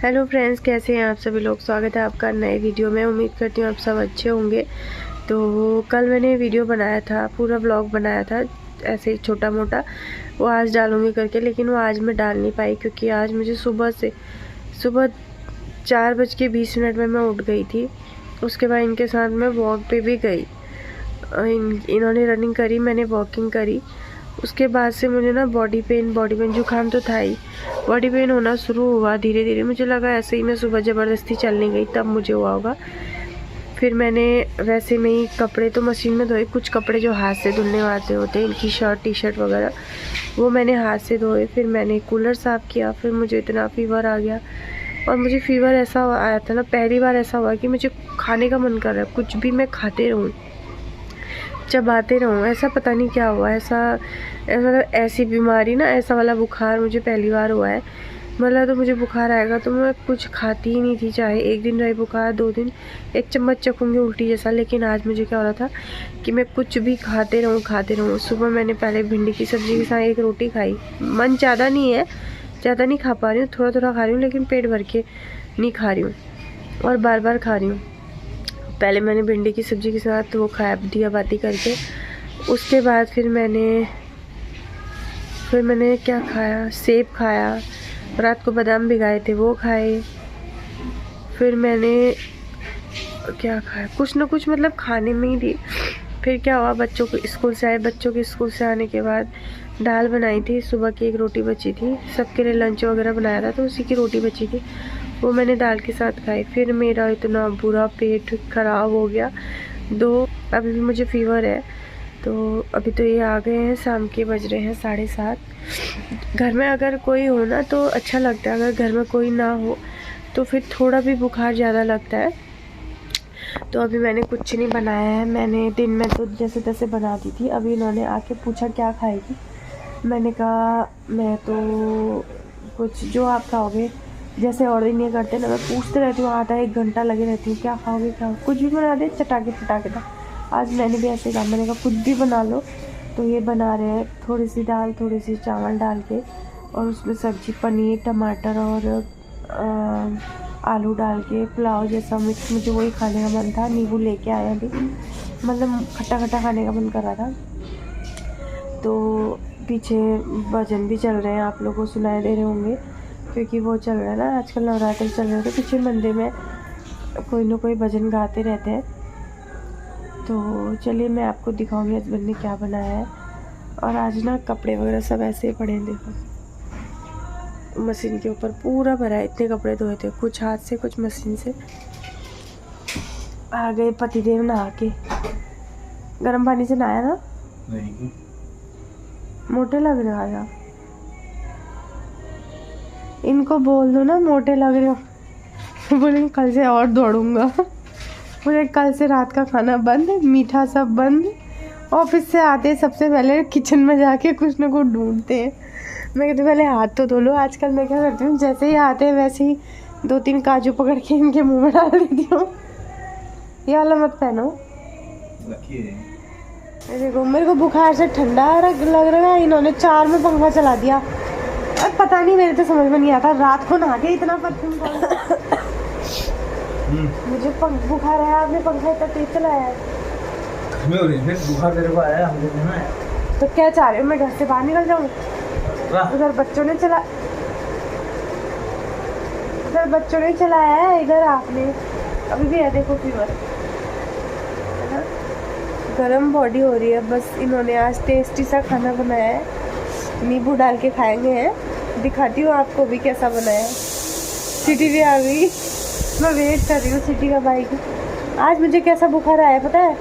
Hello friends, कैसे हैं आप सभी लोग। स्वागत है आपका नए वीडियो में। उम्मीद करती हूँ आप सब अच्छे होंगे। तो कल मैंने वीडियो बनाया था, पूरा व्लॉग बनाया था ऐसे ही छोटा मोटा, वो आज डालूँगी करके, लेकिन वो आज मैं डाल नहीं पाई क्योंकि आज मुझे सुबह 4:20 में मैं उठ गई थी। उसके बाद इनके साथ मैं वॉक पे भी गई। इन्होंने रनिंग करी, मैंने वॉकिंग करी। उसके बाद से मुझे ना बॉडी पेन जुकाम तो था ही, बॉडी पेन होना शुरू हुआ धीरे धीरे। मुझे लगा ऐसे ही मैं सुबह ज़बरदस्ती चलने गई तब मुझे हुआ होगा। फिर मैंने वैसे में ही कपड़े तो मशीन में धोए, कुछ कपड़े जो हाथ से धुलने वाले होते हैं, इनकी शर्ट टी शर्ट वगैरह, वो मैंने हाथ से धोए। फिर मैंने कूलर साफ़ किया। फिर मुझे इतना फीवर आ गया, और मुझे फीवर ऐसा आया था ना, पहली बार ऐसा हुआ कि मुझे खाने का मन कर रहा है, कुछ भी मैं खाते रहूँ, चबाते रहूँ, ऐसा पता नहीं क्या हुआ। ऐसी बीमारी ना, ऐसा वाला बुखार मुझे पहली बार हुआ है। मतलब तो मुझे बुखार आएगा तो मैं कुछ खाती ही नहीं थी, चाहे एक दिन रहे बुखार, 2 दिन एक चम्मच चखूँगी उल्टी जैसा। लेकिन आज मुझे क्या हो रहा था कि मैं कुछ भी खाते रहूँ। सुबह मैंने पहले भिंडी की सब्ज़ी के साथ एक रोटी खाई। मन ज़्यादा नहीं खा पा रही हूँ, थोड़ा थोड़ा खा रही हूँ, लेकिन पेट भर के नहीं खा रही हूँ और बार बार खा रही हूँ। पहले मैंने भिंडी की सब्ज़ी के साथ वो खाया दिया बाती करके। उसके बाद फिर मैंने क्या खाया, सेब खाया, रात को बादाम भिगाए थे वो खाए। फिर मैंने क्या खाया, कुछ ना कुछ मतलब खाने में ही थी। फिर क्या हुआ, बच्चों के स्कूल से आने के बाद दाल बनाई थी, सुबह की एक रोटी बची थी, सबके लिए लंच वगैरह बनाया था तो उसी की रोटी बची थी, वो मैंने दाल के साथ खाई। फिर मेरा इतना बुरा पेट ख़राब हो गया। अभी भी मुझे फीवर है। तो अभी तो ये आ गए हैं, शाम के बज रहे हैं 7:30। घर में अगर कोई हो ना तो अच्छा लगता है, अगर घर में कोई ना हो तो फिर थोड़ा भी बुखार ज़्यादा लगता है। तो अभी मैंने कुछ नहीं बनाया है, मैंने दिन में तो जैसे तैसे बना दी थी। अभी इन्होंने आके पूछा क्या खाएगी, मैंने कहा मैं तो कुछ जो आप खाओगे, जैसे ऑर्डर नहीं करते ना, मैं पूछते रहती हूँ, आधा 1 घंटा लगे रहती हूँ, क्या खाओगे कुछ भी बना दे, चटाके था। आज मैंने भी ऐसे कहा, मैंने कहा कुछ भी बना लो। तो ये बना रहे हैं थोड़ी सी दाल, थोड़ी सी चावल डाल के, और उसमें सब्जी पनीर टमाटर और आलू डाल के पुलाव जैसा मिक्स। मुझे वही खाने का मन था, नींबू लेके आया अभी, मतलब खट्टा खट्टा खाने का मन कर रहा था। तो पीछे भजन भी चल रहे हैं, आप लोगों को सुनाई दे रहे होंगे क्योंकि वो चल रहा है ना, आजकल नवरात्र चल रहे हैं, तो पीछे मंदिर में कोई ना कोई भजन गाते रहते हैं। तो चलिए मैं आपको दिखाऊंगी हस्बैंड ने क्या बनाया है। और आज ना कपड़े वगैरह सब ऐसे ही पड़े हैं, देखो मशीन के ऊपर पूरा भरा है, इतने कपड़े धोए थे, कुछ हाथ से कुछ मशीन से। आ गए पतिदेव नहा के, गर्म पानी से नहाया ना? नहीं, मोटे लग रहे हो आज आप। इनको बोल दो ना मोटे लग रहे हो, बोलेंगे कल से और दौड़ूंगा। मुझे कल से रात का खाना बंद, मीठा सब बंद। ऑफिस से आते सबसे पहले किचन में जाके कुछ ना कुछ ढूंढते हैं। मैं कहती पहले हाथ तो धो लो। आजकल मैं क्या करती हूँ, जैसे ही आते हैं वैसे ही 2-3 काजू पकड़ के इनके मुंह में डाल देती हूँ। ये वाला मत पहनो। देखो मेरे को बुखार से ठंडा लग रहा है, इन्होंने 4 में पंखा चला दिया। अब पता नहीं, मेरे तो समझ में नहीं आता, रात को नहा के इतना परफ्यूम मुझे बुखार है, आपने पंखा इतना तेज चलाया है। बुखार तेरे को आया, हमको नहीं आया। तो क्या चाह रहे हो, मैं घर से बाहर निकल जाऊँ? उधर बच्चों ने चलाया है, इधर आपने अभी भी है, देखो फीवर है ना, गर्म बॉडी हो रही है। बस इन्होंने आज टेस्टी सा खाना बनाया है, नींबू डाल के खाएंगे हैं। दिखाती हूँ आपको भी कैसा बनाया है। सिटी भी आ गई, मैं वेट कर रही हूँ सिटी का बाइक। आज मुझे कैसा बुखार आया पता है,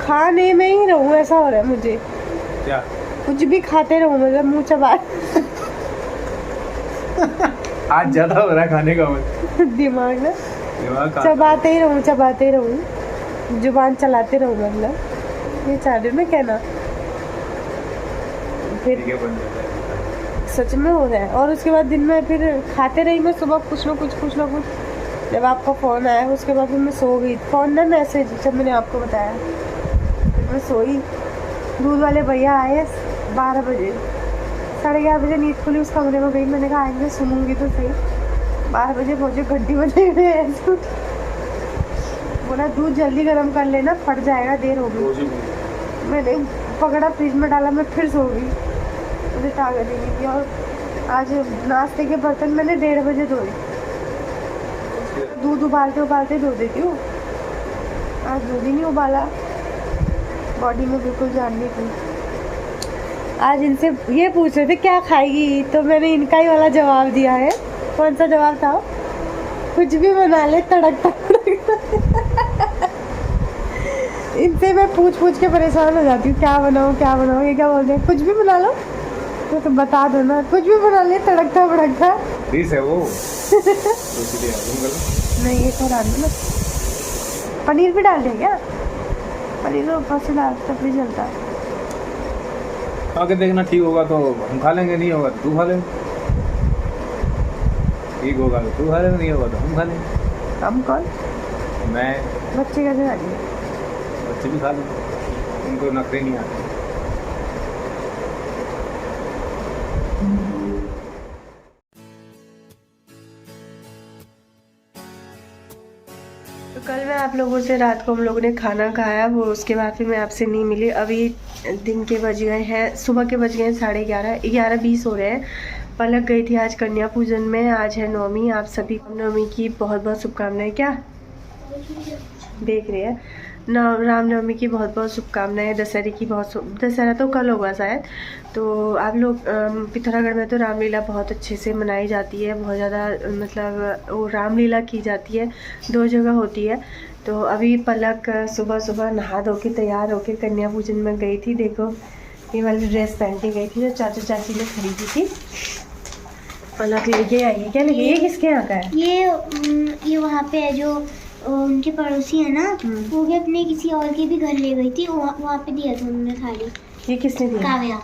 खाने में ही रहूँ ऐसा हो रहा है मुझे, क्या कुछ भी खाते रहूँ, मतलब मुँह चबा। आज ज्यादा हो रहा है खाने का मन। दिमाग ना चबाते ही रहूँ, जुबान चलाते रहूँ, मतलब ये चाह रही हूँ मैं कहना। फिर सच में हो रहा है। और उसके बाद दिन में फिर खाते रही मैं, सुबह कुछ ना कुछ। जब आपका फ़ोन आया उसके बाद फिर मैं सो गई। फ़ोन ना मैसेज जब मैंने आपको बताया, फिर मैं सोई। दूध वाले भैया आए 12 बजे, 11:30 बजे नींद खुली, उस कमरे में गई, मैंने कहा आएंगे सुनूंगी तो सही। 12 बजे पहुँचे, घंटी बजे हुए हैं। बोला दूध जल्दी गर्म कर लेना, फट जाएगा, देर हो गई। मैंने पकड़ा, फ्रिज में डाला, मैं फिर सो गई, मुझे ताकत ही नहीं थी। और आज नाश्ते के बर्तन मैंने 1:30 बजे धोए। दूध उबालते उबालते धो देती हूँ, आज दूध ही नहीं उबाला, बॉडी में बिल्कुल जान नहीं थी। आज इनसे ये पूछ रहे थे क्या खाएगी, तो मैंने इनका ही वाला जवाब दिया है। कौन सा जवाब था? कुछ भी बना ले, तड़क तड़क। इनसे मैं पूछ के परेशान हो जाती हूँ, क्या बनाऊँ क्या बनाऊँ। ये क्या बोलते हैं, कुछ भी बना लो, तो बता दो ना, कुछ भी बना ले, तड़कता भड़कता। डिश है वो। नहीं, एक और आलू ना, पनीर भी डाल दें क्या? पनीर तो ऊपर से डाल तब भी चलता है। आगे देखना, ठीक होगा तो हम खा लेंगे, नहीं होगा तो तू खा ले। ठीक होगा तो तू खा लेंगे, नहीं होगा तो हम खा लेंगे। हम कौन? मैं। बच्चे कैसे खा लेंगे? बच्चे भी खा लेंगे, उनको नखरे नहीं आते। तो कल मैं आप लोगों से, रात को हम लोगों ने खाना खाया, वो उसके बाद फिर मैं आपसे नहीं मिली। अभी दिन के बज गए हैं, सुबह के बज गए हैं 11:30, 11:20 हो रहे हैं। पलक गई थी आज कन्या पूजन में, आज है नवमी। आप सभी नवमी की बहुत बहुत शुभकामनाएं। क्या देख रहे हैं? रामनवमी की बहुत बहुत शुभकामनाएं, दशहरे की दशहरा तो कल होगा शायद। तो आप लोग पिथौरागढ़ में तो रामलीला बहुत अच्छे से मनाई जाती है, बहुत ज़्यादा मतलब वो रामलीला की जाती है, 2 जगह होती है। तो अभी पलक सुबह सुबह नहा धो के तैयार होकर कन्या पूजन में गई थी। देखो ये वाली ड्रेस पहन के गई थी जो चाचा चाची ने खरीदी थी। पलक लेके आई है। क्या लेके? ये किसके यहाँ का है? ये वहाँ पे है जो उनके पड़ोसी है ना, वो भी अपने किसी और के भी घर ले गई थी, वहाँ पे दिया था उन्होंने थाली। ये किसने दिया? काव्या।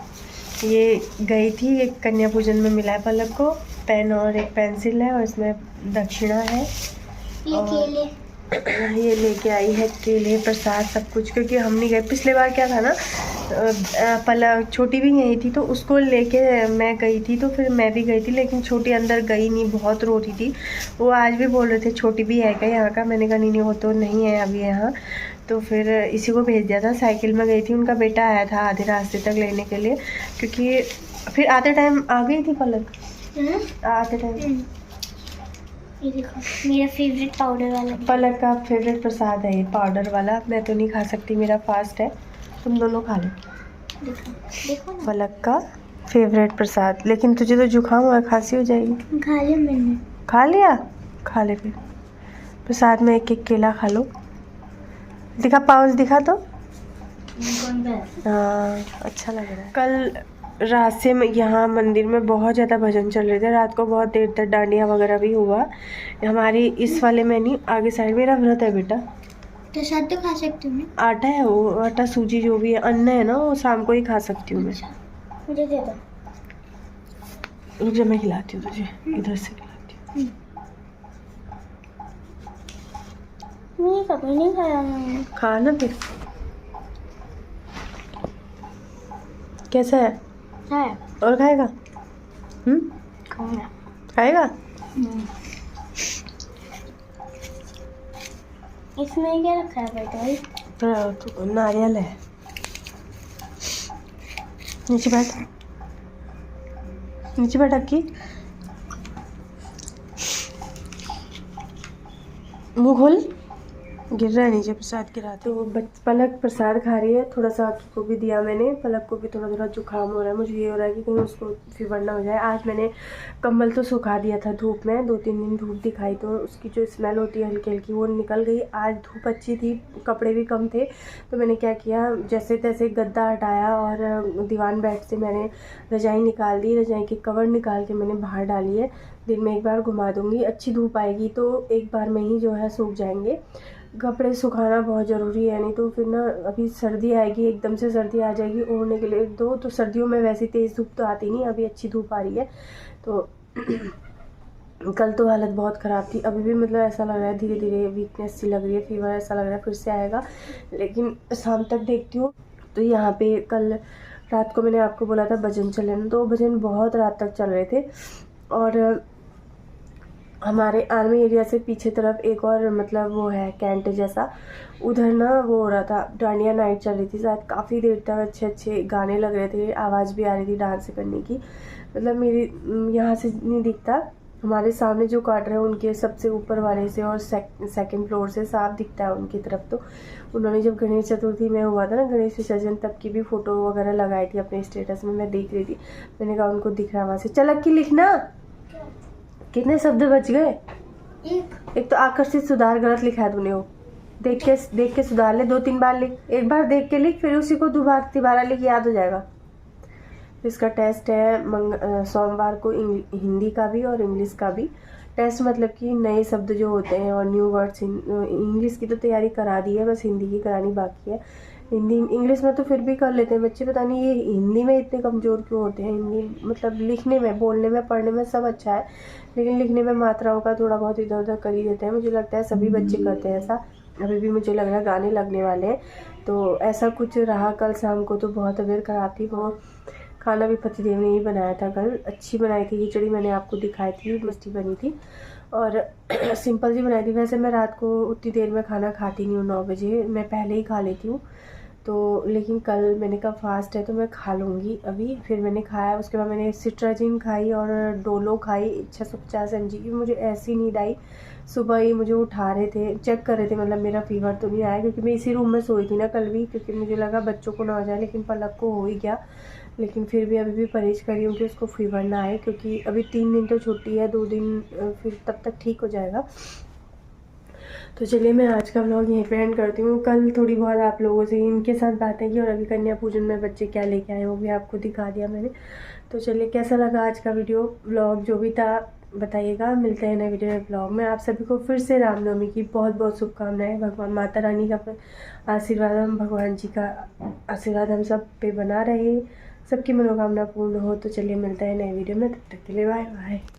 ये गई थी, एक कन्या पूजन में मिला है पलक को, पेन और एक पेंसिल है, और इसमें दक्षिणा है। ये केले, ये लेके आई है केले, प्रसाद, सब कुछ। क्योंकि हम नहीं गए, पिछले बार क्या था ना, पलक छोटी भी गई थी तो उसको लेके मैं गई थी, तो फिर मैं भी गई थी, लेकिन छोटी अंदर गई नहीं, बहुत रो रही थी। वो आज भी बोल रहे थे छोटी भी है क्या यहाँ का? मैंने कहा नहीं वो तो नहीं है अभी यहाँ। तो फिर इसी को भेज दिया था, साइकिल में गई थी। उनका बेटा आया था आधे रास्ते तक लेने के लिए, क्योंकि फिर आते टाइम आ गई थी पलक। आते टाइम ये देखो मेरा फेवरेट पाउडर वाला। पलक का फेवरेट प्रसाद है ये पाउडर वाला। मैं तो नहीं खा सकती, मेरा फास्ट है, तुम दोनों खा लो। देखो ना, पलक का फेवरेट प्रसाद। लेकिन तुझे तो जुकाम हुआ, खांसी हो जाएगी। खा लिया मैंने। खा लिया? खा ले फिर। प्रसाद में एक एक केला खा लो। दिखा, पाउच दिखा तो। हाँ अच्छा लग रहा है। कल रात से यहाँ मंदिर में बहुत ज़्यादा भजन चल रहे थे, रात को बहुत देर तक डांडिया वगैरह भी हुआ। हमारी इस वाले में नहीं, आगे साइड मेरा व्रत है बेटा। प्रसाद तो खा सकती हूँ। आटा है वो, आटा सूजी जो भी है, अन्न है ना, वो शाम को ही खा सकती हूँ मैं। मुझे दे दो। रुक जा, मैं खिलाती हूँ तुझे, इधर से खिलाती हूँ। नहीं कभी नहीं खाया मैंने। खा ना फिर। कैसा है? है और खाएगा? खाऊंगा। खाएगा? इसमें क्या रखा है बेटा? तो नारियल है। नीचे बैठ, नीचे बैठ अक्की, मुंह खोल। गिर रहा है नीचे प्रसाद गिरा। तो पलक प्रसाद खा रही है, थोड़ा सा अक्की को भी दिया मैंने। पलक को भी थोड़ा थोड़ा जुकाम हो रहा है, मुझे ये हो रहा है कि कहीं उसको फीवर ना हो जाए। आज मैंने कंबल तो सुखा दिया था धूप में, 2-3 दिन धूप दिखाई तो उसकी जो स्मेल होती है हल्की हल्की वो निकल गई। आज धूप अच्छी थी, कपड़े भी कम थे, तो मैंने क्या किया, जैसे तैसे गद्दा हटाया और दीवान बेड से मैंने रजाई निकाल दी, रजाई की कवर निकाल के मैंने बाहर डाली है। दिन में एक बार घुमा दूँगी, अच्छी धूप आएगी तो एक बार में ही जो है सूख जाएंगे। कपड़े सुखाना बहुत ज़रूरी है, नहीं तो फिर ना अभी सर्दी आएगी, एकदम से सर्दी आ जाएगी, ओढ़ने के लिए दो। तो सर्दियों में वैसे तेज़ धूप तो आती नहीं, अभी अच्छी धूप आ रही है। तो कल तो हालत बहुत ख़राब थी, अभी भी मतलब ऐसा लग रहा है धीरे धीरे वीकनेस सी लग रही है, फीवर ऐसा लग रहा है फिर से आएगा, लेकिन शाम तक देखती हूँ। तो यहाँ पे कल रात को मैंने आपको बोला था भजन चले ना, तो भजन बहुत रात तक चल रहे थे। और हमारे आर्मी एरिया से पीछे तरफ एक और मतलब वो है कैंट जैसा, उधर ना वो हो रहा था, डांडिया नाइट चल रही थी शायद, काफ़ी देर तक अच्छे अच्छे गाने लग रहे थे, आवाज़ भी आ रही थी डांस करने की। मतलब मेरी यहाँ से नहीं दिखता, हमारे सामने जो काट रहे हैं उनके सबसे ऊपर वाले से और सेकंड फ्लोर से साफ दिखता है उनकी तरफ। तो उन्होंने जब गणेश चतुर्थी में हुआ था ना गणेश विसर्जन, तब की भी फ़ोटो वगैरह लगाई थी अपने स्टेटस में, मैं देख रही थी, मैंने कहा उनको दिख रहा वहाँ से। चल अक्की लिखना, कितने शब्द बच गए? एक तो आकर्षित सुधार गलत लिखा है तूने, वो देख के सुधार ले, 2-3 बार लिख, एक बार देख के लिख, फिर उसी को दोबारा लिख, याद हो जाएगा। इसका टेस्ट है सोमवार को, हिंदी का भी और इंग्लिश का भी टेस्ट, मतलब कि नए शब्द जो होते हैं और न्यू वर्ड्स। इंग्लिश की तो तैयारी करा दी है, बस हिंदी की करानी बाकी है। इंग्लिश में तो फिर भी कर लेते हैं बच्चे, पता नहीं ये हिंदी में इतने कमज़ोर क्यों होते हैं। हिंदी मतलब लिखने में, बोलने में, पढ़ने में सब अच्छा है, लेकिन लिखने में मात्राओं का थोड़ा बहुत इधर उधर कर ही देते हैं। मुझे लगता है सभी बच्चे करते हैं ऐसा। अभी भी मुझे लग रहा है गाने लगने वाले हैं, तो ऐसा कुछ रहा। कल शाम को तो बहुत तबीयत खराब थी, वो खाना भी पतिदेव ने ही बनाया था कल, अच्छी बनाई थी खिचड़ी, मैंने आपको दिखाई थी, मस्ती बनी थी और सिंपल जी बनाई थी। वैसे मैं रात को उतनी देर में खाना खाती नहीं हूँ, 9 बजे मैं पहले ही खा लेती हूँ, तो लेकिन कल मैंने कहा फास्ट है तो मैं खा लूँगी अभी। फिर मैंने खाया, उसके बाद मैंने सिट्राजिन खाई और डोलो खाई 650 mg की। मुझे ऐसी नींद आई, सुबह ही मुझे उठा रहे थे, चेक कर रहे थे, मतलब मेरा फीवर तो नहीं आया, क्योंकि मैं इसी रूम में सोई थी ना कल भी, क्योंकि मुझे लगा बच्चों को ना हो जाए, लेकिन पलक को हो ही गया। लेकिन फिर भी अभी भी परहेज करी हूँ कि उसको फीवर ना आए, क्योंकि अभी 3 दिन तो छुट्टी है, 2 दिन फिर तब तक ठीक हो जाएगा। तो चलिए मैं आज का व्लॉग यहीं पे एंड करती हूँ। कल थोड़ी बहुत आप लोगों से इनके साथ बातें की और अभी कन्या पूजन में बच्चे क्या लेके आए वो भी आपको दिखा दिया मैंने। तो चलिए कैसा लगा आज का वीडियो व्लॉग जो भी था बताइएगा। मिलते हैं नए वीडियो में व्लॉग में। आप सभी को फिर से रामनवमी की बहुत बहुत शुभकामनाएं। भगवान माता रानी का आशीर्वाद, हम भगवान जी का आशीर्वाद हम सब पे बना रहे, सबकी मनोकामना पूर्ण हो। तो चलिए मिलते हैं नए वीडियो में, तब तक के लिए बाय बाय।